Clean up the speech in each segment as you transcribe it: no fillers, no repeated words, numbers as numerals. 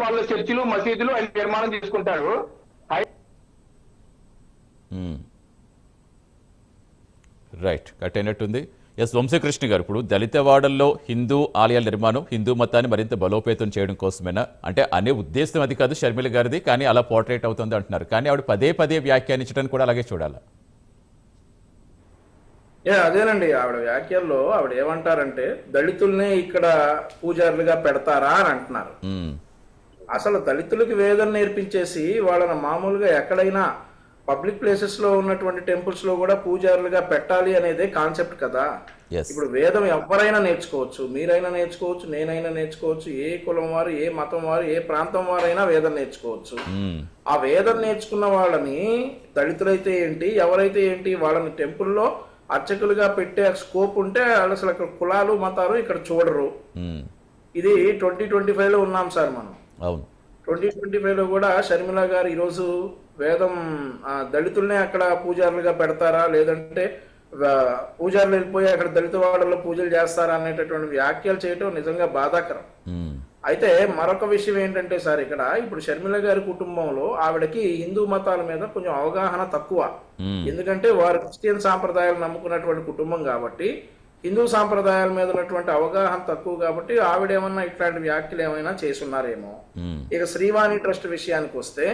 వాళ్ళ చర్చిలు మసీదులు ఆయన నిర్మాణం చేసుకుంటాడు. రైట్, కట్ అయినట్టుంది. ఎస్ వంశీకృష్ణ గారు, ఇప్పుడు దళిత వాడల్లో హిందూ ఆలయాల నిర్మాణం హిందూ మతాన్ని మరింత బలోపేతం చేయడం కోసమేనా? అంటే అనే ఉద్దేశం అది కాదు షర్మిల గారిది, కానీ అలా పోర్ట్రేట్ అవుతుంది అంటున్నారు. కానీ ఆవిడ పదే పదే వ్యాఖ్యానించడానికి కూడా అలాగే చూడాలి. అదేనండి, ఆవిడ వ్యాఖ్యల్లో ఆవిడ ఏమంటారంటే దళితుల్నే ఇక్కడ పూజారులుగా పెడతారా అని అంటున్నారు. అసలు దళితులకి వేదం నేర్పించేసి వాళ్ళని మామూలుగా ఎక్కడైనా పబ్లిక్ ప్లేసెస్ లో ఉన్నటువంటి టెంపుల్స్ లో కూడా పూజారులుగా పెట్టాలి అనేదే కాన్సెప్ట్ కదా. ఇప్పుడు వేదం ఎవరైనా నేర్చుకోవచ్చు, మీరైనా నేర్చుకోవచ్చు, నేనైనా నేర్చుకోవచ్చు, ఏ కులం వారు, ఏ మతం వారు, ఏ ప్రాంతం వారైనా వేదం నేర్చుకోవచ్చు. ఆ వేదం నేర్చుకున్న వాళ్ళని దళితులైతే ఏంటి, ఎవరైతే ఏంటి, వాళ్ళని టెంపుల్లో అర్చకులుగా పెట్టే స్కోప్ ఉంటే అసలు అక్కడ కులాలు మతాలు ఇక్కడ చూడరు. ఇది 2025 లో ఉన్నాం సార్ మనం. 2025 లో కూడా షర్మిల గారు ఈరోజు వేదం దళితుల్నే అక్కడ పూజారులుగా పెడతారా, లేదంటే పూజారులు వెళ్ళిపోయి అక్కడ దళిత వాడల్లో పూజలు చేస్తారా అనేటటువంటి వ్యాఖ్యలు చేయటం నిజంగా బాధాకరం. అయితే మరొక విషయం ఏంటంటే సార్, ఇక్కడ ఇప్పుడు షర్మిల గారి కుటుంబంలో ఆవిడకి హిందూ మతాల మీద కొంచెం అవగాహన తక్కువ. ఎందుకంటే వారు క్రిస్టియన్ సాంప్రదాయాలు నమ్ముకున్నటువంటి కుటుంబం కాబట్టి హిందూ సాంప్రదాయాల మీద ఉన్నటువంటి అవగాహన తక్కువ కాబట్టి ఆవిడ ఏమన్నా ఇట్లాంటి వ్యాఖ్యలు ఏమైనా చేసున్నారేమో. ఇక శ్రీవాణి ట్రస్ట్ విషయానికి వస్తే,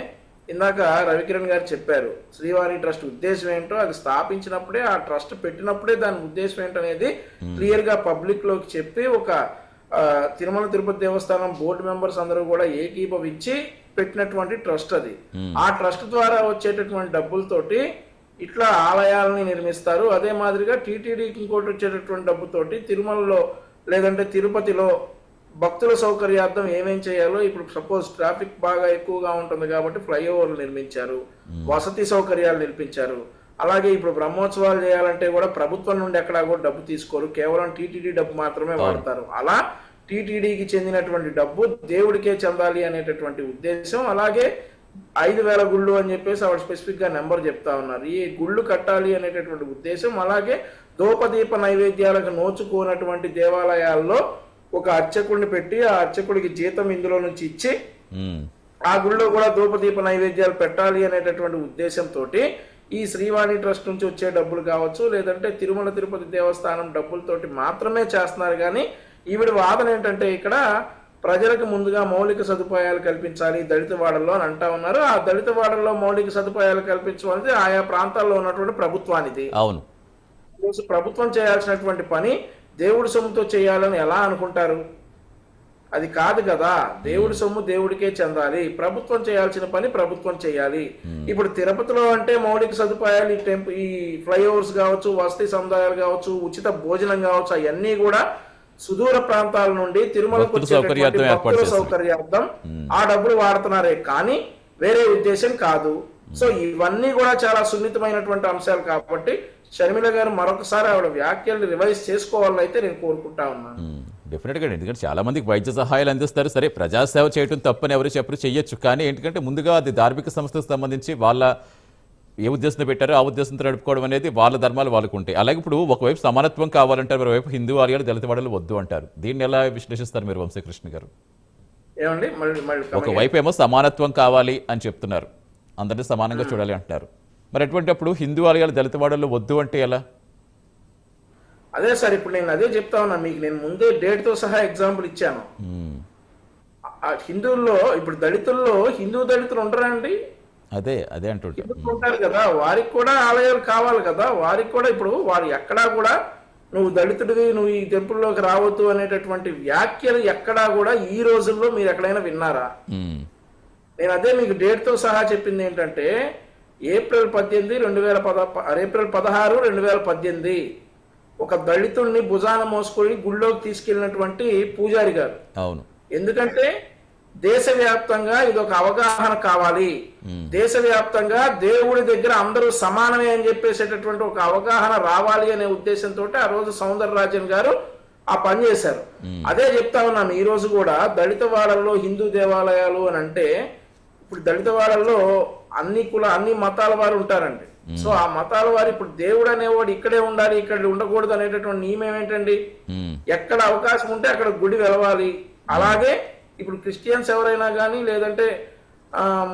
ఇందాక రవికిరణ్ గారు చెప్పారు శ్రీవాణి ట్రస్ట్ ఉద్దేశం ఏంటో, అది స్థాపించినప్పుడే ఆ ట్రస్ట్ పెట్టినప్పుడే దాని ఉద్దేశం ఏంటనేది క్లియర్ గా పబ్లిక్ లోకి చెప్పి ఒక తిరుమల తిరుపతి దేవస్థానం బోర్డు మెంబర్స్ అందరూ కూడా ఏకీభవించి పెట్టినటువంటి ట్రస్ట్ అది. ఆ ట్రస్ట్ ద్వారా వచ్చేటటువంటి డబ్బులతోటి ఇట్లా ఆలయాలని నిర్మిస్తారు. అదే మాదిరిగా టీటీడీకి ఇంకోటి వచ్చేటటువంటి డబ్బుతోటి తిరుమలలో లేదంటే తిరుపతిలో భక్తుల సౌకర్యార్థం ఏమేం చేయాలో, ఇప్పుడు సపోజ్ ట్రాఫిక్ బాగా ఎక్కువగా ఉంటుంది కాబట్టి ఫ్లైఓవర్లు నిర్మించారు, వసతి సౌకర్యాలు నిర్మించారు. అలాగే ఇప్పుడు బ్రహ్మోత్సవాలు చేయాలంటే కూడా ప్రభుత్వం నుండి ఎక్కడా కూడా డబ్బు తీసుకోరు, కేవలం టీటీడీ డబ్బు మాత్రమే వాడతారు. అలా టీటీడీకి చెందినటువంటి డబ్బు దేవుడికే చెందాలి అనేటటువంటి ఉద్దేశం. అలాగే 5,000 గుళ్ళు అని చెప్పేసి ఆవిడ స్పెసిఫిక్ గా నెంబర్ చెప్తా ఉన్నారు. ఈ గుళ్ళు కట్టాలి అనేటటువంటి ఉద్దేశం. అలాగే ధూపదీప నైవేద్యాలకు నోచుకోనటువంటి దేవాలయాల్లో ఒక అర్చకుడిని పెట్టి ఆ అర్చకుడికి జీతం ఇందులో నుంచి ఇచ్చి ఆ గుళ్ళో కూడా ధూపదీప నైవేద్యాలు పెట్టాలి అనేటటువంటి ఉద్దేశంతో ఈ శ్రీవాణి ట్రస్ట్ నుంచి వచ్చే డబ్బులు కావచ్చు, లేదంటే తిరుమల తిరుపతి దేవస్థానం డబ్బులతోటి మాత్రమే చేస్తున్నారు. కానీ ఈవిడ వాదన ఏంటంటే ఇక్కడ ప్రజలకు ముందుగా మౌలిక సదుపాయాలు కల్పించాలి దళిత వాడల్లో అని అంటా ఉన్నారు. ఆ దళిత వాడల్లో మౌలిక సదుపాయాలు కల్పించడం ఆయా ప్రాంతాల్లో ఉన్నటువంటి ప్రభుత్వానిది. అవును, ప్రభుత్వం చేయాల్సినటువంటి పని దేవుడి సొమ్ముతో చేయాలని ఎలా అనుకుంటారు? అది కాదు కదా. దేవుడి సొమ్ము దేవుడికే చెందాలి, ప్రభుత్వం చేయాల్సిన పని ప్రభుత్వం చేయాలి. ఇప్పుడు తిరుపతిలో అంటే మౌలిక సదుపాయాలు, ఈ ఫ్లైఓవర్స్ కావచ్చు, వసతి సముదాయాలు కావచ్చు, ఉచిత భోజనం కావచ్చు, అవన్నీ కూడా సుదూర ప్రాంతాల నుండి తిరుమలకు భక్తుల సౌకర్యార్థం ఆ డబ్బులు వాడుతున్నారే కానీ వేరే ఉద్దేశం కాదు. సో ఇవన్నీ కూడా చాలా సున్నితమైనటువంటి అంశాలు కాబట్టి షర్మిల గారు మరొకసారి ఆవిడ వ్యాఖ్యలు రివైజ్ చేసుకోవాలని అయితే నేను కోరుకుంటా ఉన్నాను. డెఫినెట్గా, ఎందుకంటే చాలా మందికి వైద్య సహాయాలు అందిస్తారు. సరే, ప్రజాసేవ చేయడం తప్పని ఎవరు చెప్పరు, చెయ్యొచ్చు. కానీ ఏంటంటే ముందుగా అది ధార్మిక సంస్థకు సంబంధించి వాళ్ళ ఏ ఉద్దేశంతో పెట్టారో ఆ ఉద్దేశంతో నడుపుకోవడం అనేది వాళ్ళ ధర్మాలు వాళ్ళకు ఉంటాయి. అలాగే ఇప్పుడు ఒకవైపు సమానత్వం కావాలంటారు, మరోవైపు హిందూ ఆలయాలు దళిత వాడలు వద్దు అంటారు. దీన్ని ఎలా విశ్లేషిస్తారు మీరు వంశీకృష్ణ గారు? ఏమండి, ఒకవైపు ఏమో సమానత్వం కావాలి అని చెప్తున్నారు, అందరినీ సమానంగా చూడాలి అంటున్నారు. మరి అటువంటి అప్పుడు హిందూ ఆలయాలు దళిత వాడల్లో వద్దు అంటే ఎలా? అదే సార్, ఇప్పుడు నేను అదే చెప్తా ఉన్నా మీకు. నేను ముందే డేట్ తో సహా ఎగ్జాంపుల్ ఇచ్చాను. హిందువుల్లో ఇప్పుడు దళితుల్లో హిందూ దళితులు ఉండరా అండి? అదే అదే అంటుంటారు కదా, వారికి కూడా ఆలయాలు కావాలి కదా. వారికి కూడా ఇప్పుడు వారు ఎక్కడా కూడా నువ్వు దళితుడివి, నువ్వు ఈ టెంపుల్లోకి రావద్దు అనేటటువంటి వ్యాఖ్యలు ఎక్కడా కూడా ఈ రోజుల్లో మీరు ఎక్కడైనా విన్నారా? నేను అదే మీకు డేట్ తో సహా చెప్పింది ఏంటంటే ఏప్రిల్ 16, 2018 ఒక దళితుడిని భుజాన మోసుకొని గుళ్ళోకి తీసుకెళ్ళినటువంటి పూజారి గారు. అవును, ఎందుకంటే దేశవ్యాప్తంగా ఇది ఒక అవగాహన కావాలి, దేశవ్యాప్తంగా దేవుడి దగ్గర అందరూ సమానమే అని చెప్పేసేటటువంటి ఒక అవగాహన రావాలి అనే ఉద్దేశంతో ఆ రోజు సౌందరరాజన్ గారు ఆ పని చేశారు. అదే చెప్తా ఉన్నాను, ఈ రోజు కూడా దళిత వాడల్లో హిందూ దేవాలయాలు అని అంటే ఇప్పుడు దళిత వాడల్లో అన్ని మతాల వారు ఉంటారండి. సో ఆ మతాల వారు ఇప్పుడు దేవుడు అనేవాడు ఇక్కడే ఉండాలి, ఇక్కడ ఉండకూడదు అనేటటువంటి నియమం ఏంటండి? ఎక్కడ అవకాశం ఉంటే అక్కడ గుడి వెలవాలి. అలాగే ఇప్పుడు క్రిస్టియన్స్ ఎవరైనా కానీ లేదంటే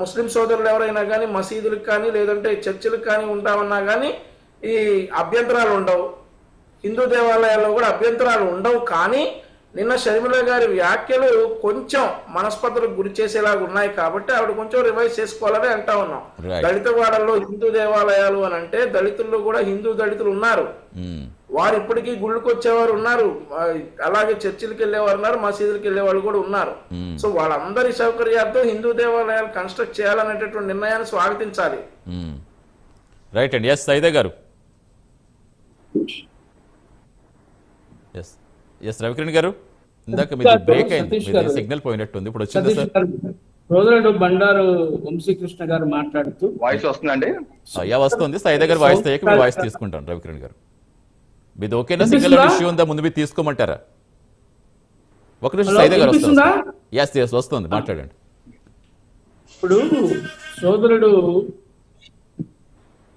ముస్లిం సోదరులు ఎవరైనా కానీ మసీదులకు కానీ లేదంటే చర్చిలకు కానీ ఉంటామన్నా కానీ ఈ అభ్యంతరాలు ఉండవు. హిందూ దేవాలయాల్లో కూడా అభ్యంతరాలు ఉండవు. కానీ నిన్న షర్మిల గారి వ్యాఖ్యలు కొంచెం మనస్పర్ధలకు గురి చేసేలాగా ఉన్నాయి కాబట్టి ఆవిడ కొంచెం రివైజ్ చేసుకోవాలని అంటా ఉన్నాం. దళిత వాడల్లో హిందూ దేవాలయాలు అని అంటే దళితుల్లో కూడా హిందూ దళితులు ఉన్నారు. వారు ఇప్పటికీ గుళ్ళకి వచ్చేవారు ఉన్నారు, అలాగే చర్చిలకు వెళ్ళేవారు ఉన్నారు, మసీదులకు వెళ్ళేవాళ్ళు కూడా ఉన్నారు. సో వాళ్ళందరి సౌకర్యార్థం హిందూ దేవాలయాలు కన్స్ట్రక్ట్ చేయాలనేటటువంటి నిర్ణయాన్ని స్వాగతించాలి. రైట్ అండి. ఎస్ సైదే గారు. ఎస్ రవికిరణ్ గారు, ఇందాక మీరు బ్రేక్ అయింది, సిగ్నల్ పోయినట్టుంది, ఇప్పుడు వచ్చింది సార్. సోదరుడు బండారు వంశీకృష్ణ గారు మాట్లాడుతూ వాయిస్ వస్తుందండి? అయ్యా వస్తుంది. సైదే గారు వాయిస్ తీయక మీరు వాయిస్ తీసుకుంటాను. రవికిరణ్ గారు మీది ఓకేనా? సిగ్నల్ ఇష్యూ ఉందా? ముందు మీరు తీసుకోమంటారా? ఒక నిమిషం సైదే గారు వస్తుంది. ఎస్ వస్తుంది, మాట్లాడండి. ఇప్పుడు సోదరుడు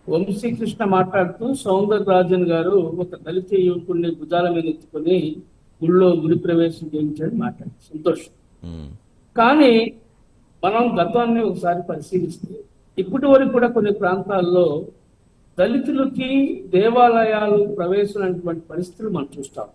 వంశీకృష్ణ మాట్లాడుతూ సౌందరరాజన్ గారు ఒక దళిత యువకుడిని భుజాల మీద ఎత్తుకొని గుడి ప్రవేశం చేయించాడు మాట్లాడారు. సంతోషం. కానీ మనం గతాన్ని ఒకసారి పరిశీలిస్తే ఇప్పటి వరకు కూడా కొన్ని ప్రాంతాల్లో దళితులకి దేవాలయాలు ప్రవేశమైనటువంటి పరిస్థితులు మనం చూస్తాం.